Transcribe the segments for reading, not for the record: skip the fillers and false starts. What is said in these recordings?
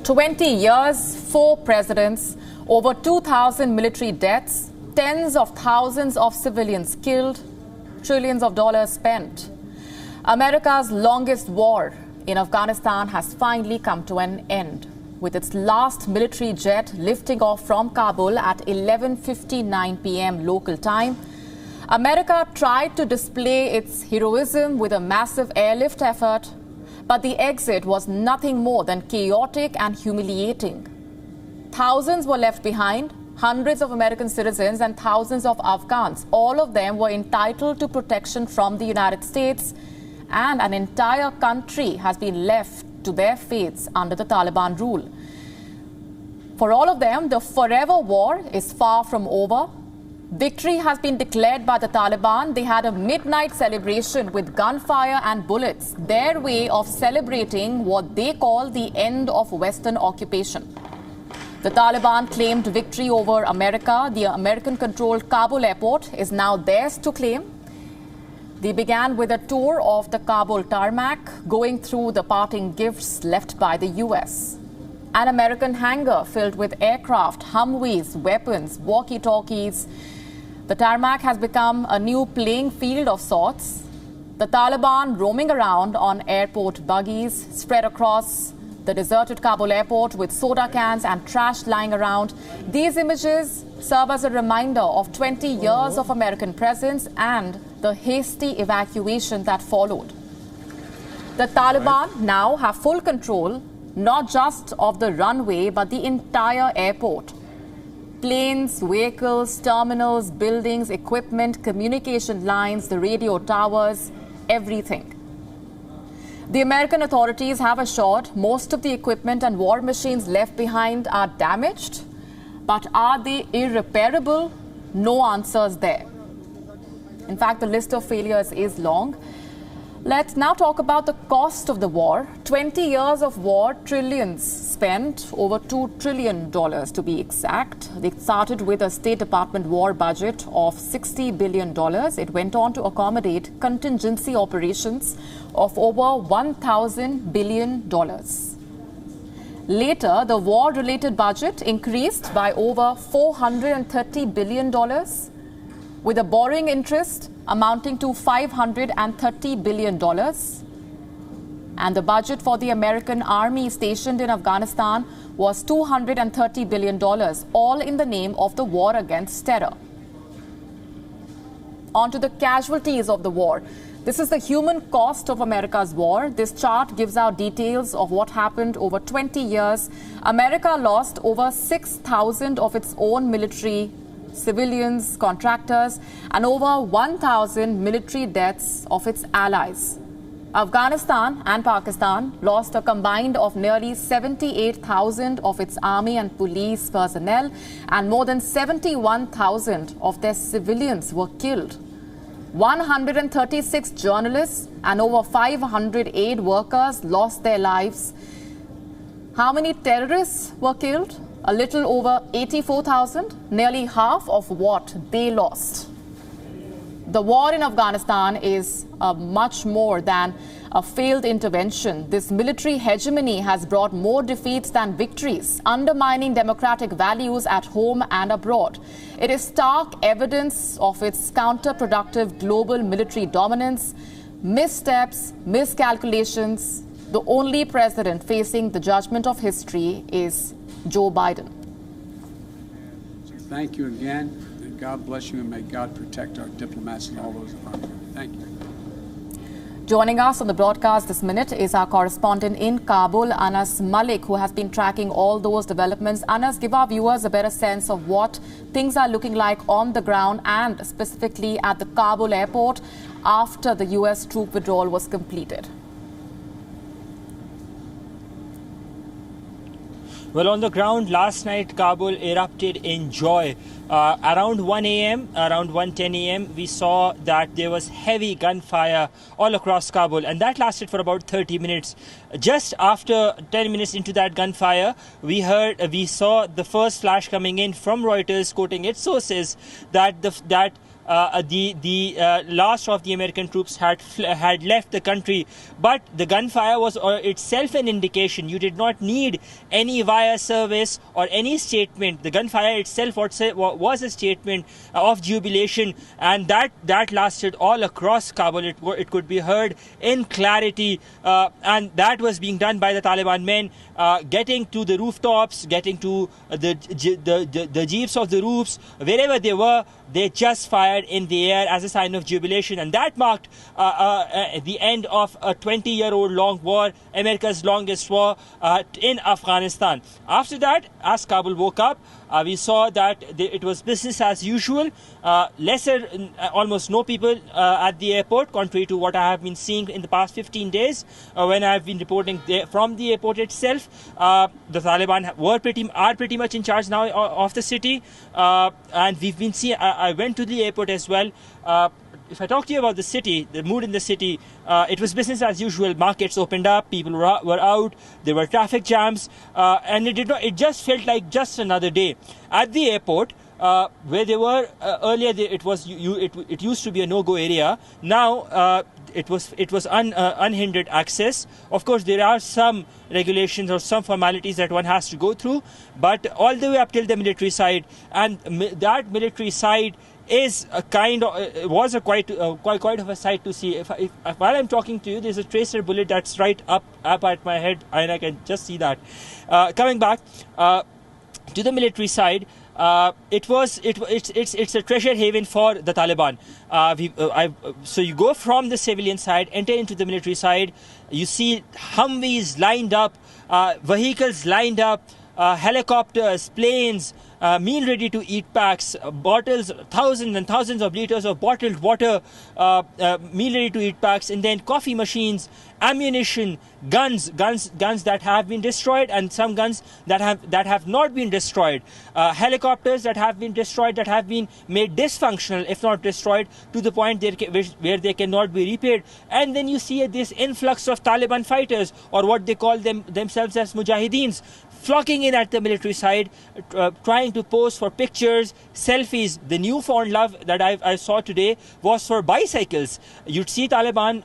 20 years, 4 presidents, over 2,000 military deaths, tens of thousands of civilians killed, trillions of dollars spent. America's longest war in Afghanistan has finally come to an end, with its last military jet lifting off from Kabul at 11:59 p.m. local time. America tried to display its heroism with a massive airlift effort, but the exit was nothing more than chaotic and humiliating. Thousands were left behind, hundreds of American citizens and thousands of Afghans. All of them were entitled to protection from the United States, and an entire country has been left to their fates under the Taliban rule. For all of them, the forever war is far from over. Victory has been declared by the Taliban. They had a midnight celebration with gunfire and bullets, their way of celebrating what they call the end of Western occupation. The Taliban claimed victory over America. The American-controlled Kabul airport is now theirs to claim. They began with a tour of the Kabul tarmac, going through the parting gifts left by the US. An American hangar filled with aircraft, Humvees, weapons, walkie-talkies. The tarmac has become a new playing field of sorts. The Taliban roaming around on airport buggies spread across the deserted Kabul airport with soda cans and trash lying around. These images serve as a reminder of 20 years of American presence and the hasty evacuation that followed. The Taliban now have full control, not just of the runway, but the entire airport. Planes, vehicles, terminals, buildings, equipment, communication lines, the radio towers, everything. The American authorities have assured most of the equipment and war machines left behind are damaged, but are they irreparable? No answers there. In fact, the list of failures is long. Let's now talk about the cost of the war. 20 years of war, trillions spent, over $2 trillion to be exact. It started with a State Department war budget of $60 billion. It went on to accommodate contingency operations of over $1,000 billion. Later, the war-related budget increased by over $430 billion, with a borrowing interest amounting to $530 billion. And the budget for the American army stationed in Afghanistan was $230 billion, all in the name of the war against terror. On to the casualties of the war. This is the human cost of America's war. This chart gives out details of what happened over 20 years. America lost over 6,000 of its own military civilians, contractors, and over 1,000 military deaths of its allies. Afghanistan and Pakistan lost a combined of nearly 78,000 of its army and police personnel, and more than 71,000 of their civilians were killed. 136 journalists and over 500 aid workers lost their lives. How many terrorists were killed? A little over 84,000, nearly half of what they lost. The war in Afghanistan is much more than a failed intervention. This military hegemony has brought more defeats than victories, undermining democratic values at home and abroad. It is stark evidence of its counterproductive global military dominance, missteps, miscalculations. The only president facing the judgment of history is Joe Biden. So thank you again, and God bless you, and may God protect our diplomats and all those around you. Thank you. Joining us on the broadcast this minute is our correspondent in Kabul, Anas Malik, who has been tracking all those developments. Anas, give our viewers a better sense of what things are looking like on the ground and specifically at the Kabul airport after the US troop withdrawal was completed. Well, on the ground, last night, Kabul erupted in joy. Around 1 a.m., around 1:10 a.m., we saw that there was heavy gunfire all across Kabul, and that lasted for about 30 minutes. Just after 10 minutes into that gunfire, we saw the first flash coming in from Reuters, quoting its sources, that the last of the American troops had left the country. But the gunfire was itself an indication. You did not need any wire service or any statement. The gunfire itself was a statement of jubilation, and that lasted all across Kabul. It could be heard in clarity, and that was being done by the Taliban men, getting to the rooftops, getting to the jeeps of the roofs, wherever they were. They just fired in the air as a sign of jubilation, and that marked the end of a 20-year-old long war, America's longest war in Afghanistan. After that, as Kabul woke up, we saw that it was business as usual. Almost no people at the airport, contrary to what I have been seeing in the past 15 days when I have been reporting from the airport itself. The Taliban are pretty much in charge now of the city, and we've been seeing. I went to the airport as well. If I talk to you about the city, the mood in the city, it was business as usual. Markets opened up, people were out, there were traffic jams, and it just felt like just another day. At the airport, where they were earlier, it used to be a no-go area. Now it was unhindered access. Of course, there are some regulations or some formalities that one has to go through, but all the way up till the military side, and that military side is quite of a sight to see. If while I'm talking to you, there's a tracer bullet that's right up at my head, and I can just see that. Coming back to the military side, it's a treasure haven for the Taliban. So you go from the civilian side, enter into the military side. You see Humvees lined up, vehicles lined up, helicopters, planes, meal ready to eat packs, bottles, thousands and thousands of liters of bottled water, meal ready to eat packs, and then coffee machines, ammunition, guns that have been destroyed, and some guns that have not been destroyed, helicopters that have been destroyed, that have been made dysfunctional, if not destroyed, to the point where they cannot be repaired. And then you see this influx of Taliban fighters, or what they call themselves as mujahideens, flocking in at the military side, trying to pose for pictures, selfies. The newfound love that I saw today was for bicycles. You'd see Taliban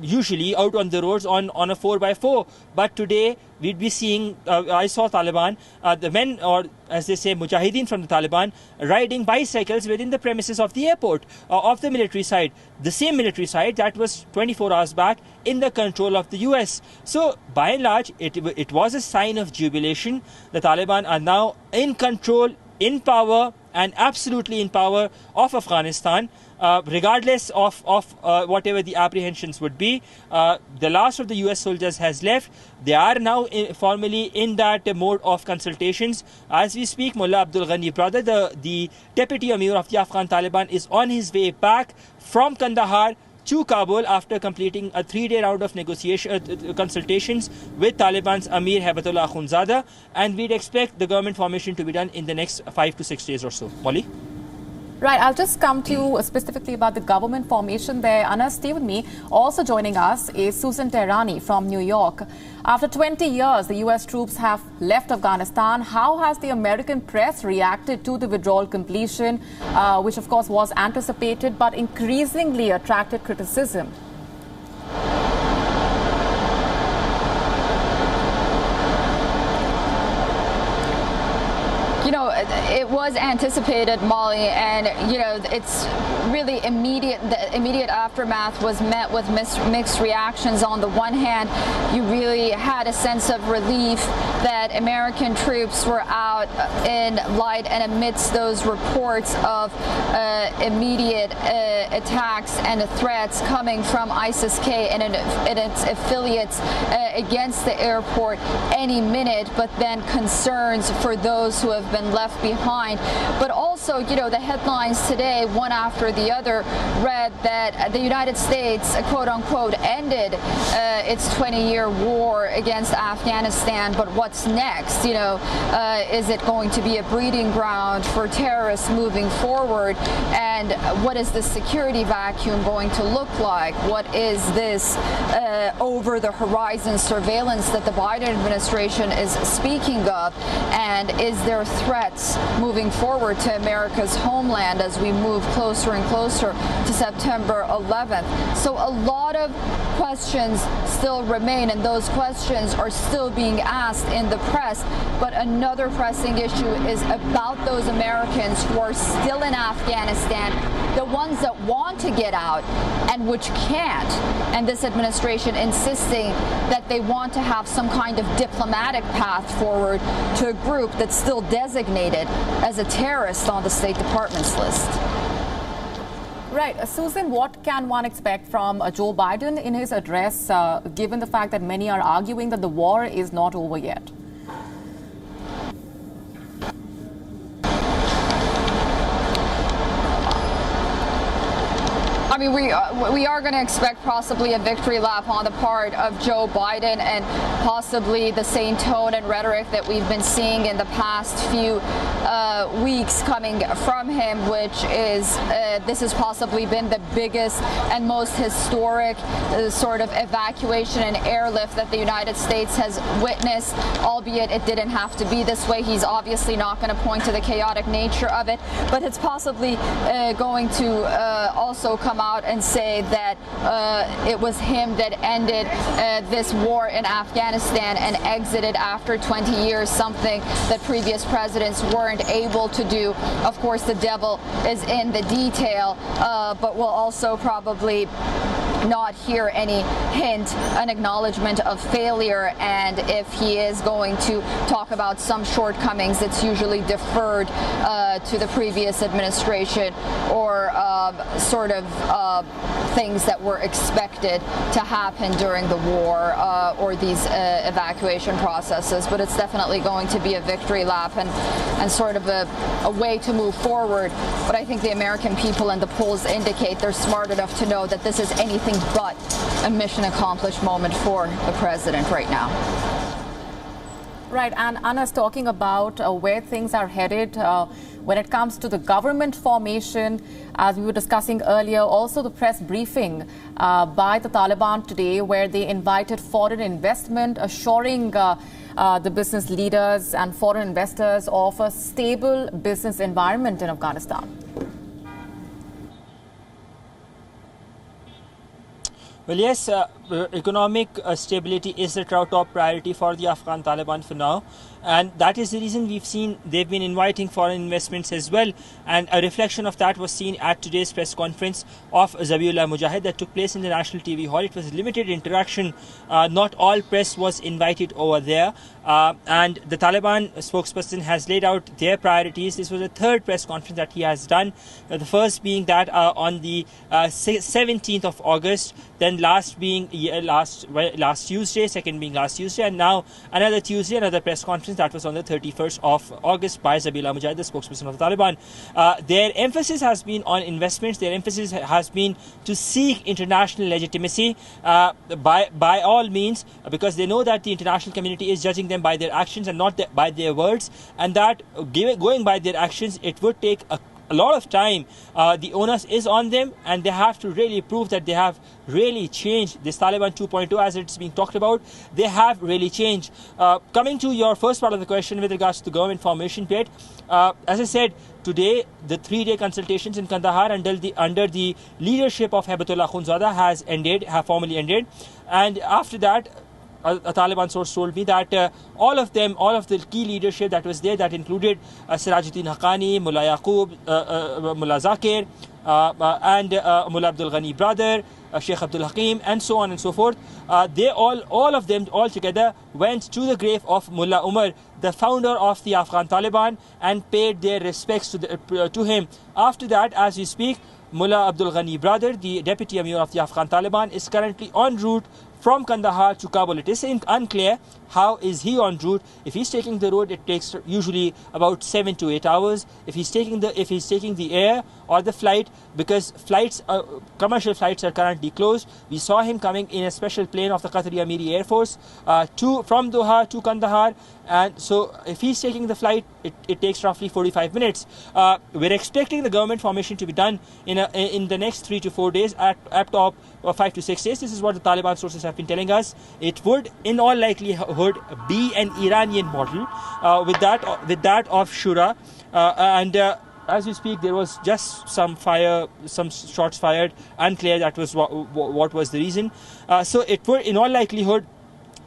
usually out on the roads on a 4x4, but today we'd be seeing, I saw Taliban, the men, or as they say, mujahideen from the Taliban, riding bicycles within the premises of the airport, of the military side, the same military side that was 24 hours back in the control of the US. So by and large, it was a sign of jubilation. The Taliban are now in control, in power, and absolutely in power of Afghanistan, regardless of whatever the apprehensions would be. The last of the US soldiers has left. They are now formally in that mode of consultations. As we speak, Mullah Abdul Ghani brother, the deputy Amir of the Afghan Taliban, is on his way back from Kandahar to Kabul after completing a 3-day round of consultations with Taliban's Amir Hebatullah Akhundzada, and we'd expect the government formation to be done in the next 5 to 6 days or so. Molly? Right, I'll just come to you specifically about the government formation there. Anas, stay with me. Also joining us is Susan Tehrani from New York. After 20 years, the US troops have left Afghanistan. How has the American press reacted to the withdrawal completion, which of course was anticipated but increasingly attracted criticism? You know, it was anticipated, Molly, and it's really immediate. The immediate aftermath was met with mixed reactions. On the one hand, you really had a sense of relief that American troops were out in light and amidst those reports of immediate attacks and threats coming from ISIS-K and its affiliates against the airport any minute, but then concerns for those who have been left behind. But also, the headlines today, one after the other, read that the United States, quote unquote, ended its 20-year war against Afghanistan. But what what's next. Is it going to be a breeding ground for terrorists moving forward? And what is the security vacuum going to look like? What is this over-the-horizon surveillance that the Biden administration is speaking of? And is there threats moving forward to America's homeland as we move closer and closer to September 11th? So a lot of questions still remain, and those questions are still being asked in the press. But another pressing issue is about those Americans who are still in Afghanistan, the ones that want to get out and which can't. And this administration insisting that they want to have some kind of diplomatic path forward to a group that's still designated as a terrorist on the State Department's list. Right. Susan, what can one expect from Joe Biden in his address, given the fact that many are arguing that the war is not over yet? I mean, we are going to expect possibly a victory lap on the part of Joe Biden, and possibly the same tone and rhetoric that we've been seeing in the past few weeks coming from him, which is this has possibly been the biggest and most historic sort of evacuation and airlift that the United States has witnessed, albeit it didn't have to be this way. He's obviously not going to point to the chaotic nature of it, but it's possibly going to also come out and say that it was him that ended this war in Afghanistan and exited after 20 years, something that previous presidents weren't able to do. Of course, the devil is in the detail, but we'll also probably not hear any hint, an acknowledgement of failure. And if he is going to talk about some shortcomings, it's usually deferred to the previous administration, or sort of things that were expected to happen during the war or these evacuation processes. But it's definitely going to be a victory lap and sort of a way to move forward. But I think the American people and the polls indicate they're smart enough to know that this is anything but a mission accomplished moment for the president right now. Right, and Anna's talking about where things are headed when it comes to the government formation, as we were discussing earlier. Also the press briefing by the Taliban today, where they invited foreign investment, assuring the business leaders and foreign investors of a stable business environment in Afghanistan. Well, yes, economic stability is the top priority for the Afghan Taliban for now. And that is the reason we've seen they've been inviting foreign investments as well. And a reflection of that was seen at today's press conference of Zabiullah Mujahid that took place in the National TV Hall. It was limited interaction. Not all press was invited over there. And the Taliban spokesperson has laid out their priorities. This was the third press conference that he has done. The first being that on the 17th of August, then last being last Tuesday, second being last Tuesday, and now another Tuesday, another press conference that was on the 31st of August by Zabiullah Mujahid, the spokesperson of the Taliban. Their emphasis has been on investments. Their emphasis has been to seek international legitimacy by all means, because they know that the international community is judging them by their actions and not by their words, and that going by their actions, it would take a lot of time. The onus is on them, and they have to really prove that they have really changed. This Taliban 2.0, as it's being talked about, they have really changed. Coming to your first part of the question with regards to the government formation bit, as I said, today the 3-day consultations in Kandahar under the leadership of Hibatullah Akhundzada have formally ended, and after that, a Taliban source told me that all of the key leadership that was there, that included Sirajuddin Haqqani, Mullah Yaqub, Mullah Zakir, and Mullah Abdul Ghani brother, Sheikh Abdul Hakim, and so on and so forth. They all of them together went to the grave of Mullah Umar, the founder of the Afghan Taliban, and paid their respects to him. After that, as we speak, Mullah Abdul Ghani brother, the deputy emir of the Afghan Taliban, is currently en route from Kandahar to Kabul. It is unclear how is he en route. If he's taking the road, it takes usually about 7 to 8 hours. If he's taking the air or the flight, because commercial flights are currently closed. We saw him coming in a special plane of the Qatari Amiri Air Force from Doha to Kandahar, and so if he's taking the flight, it takes roughly 45 minutes. We're expecting the government formation to be done in the next 3 to 4 days, at top 5 to 6 days. This is what the Taliban sources have been telling us. It would, in all likelihood, be an Iranian model with that of Shura, and as we speak, there was just some shots fired. Unclear that was what was the reason. So it would, in all likelihood,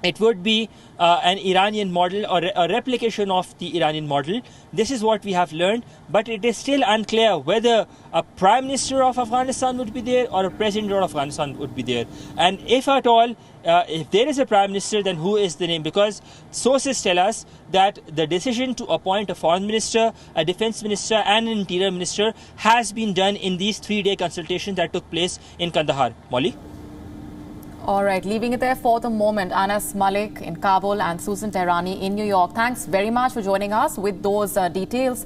it would be an Iranian model or a replication of the Iranian model. This is what we have learned, but it is still unclear whether a Prime Minister of Afghanistan would be there or a President of Afghanistan would be there. And if at all, if there is a Prime Minister, then who is the name? Because sources tell us that the decision to appoint a Foreign Minister, a Defense Minister and an Interior Minister has been done in these 3-day consultations that took place in Kandahar. Molly? All right, leaving it there for the moment. Anas Malik in Kabul and Susan Tehrani in New York. Thanks very much for joining us with those details.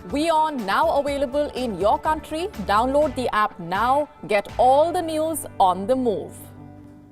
WION now available in your country. Download the app now. Get all the news on the move.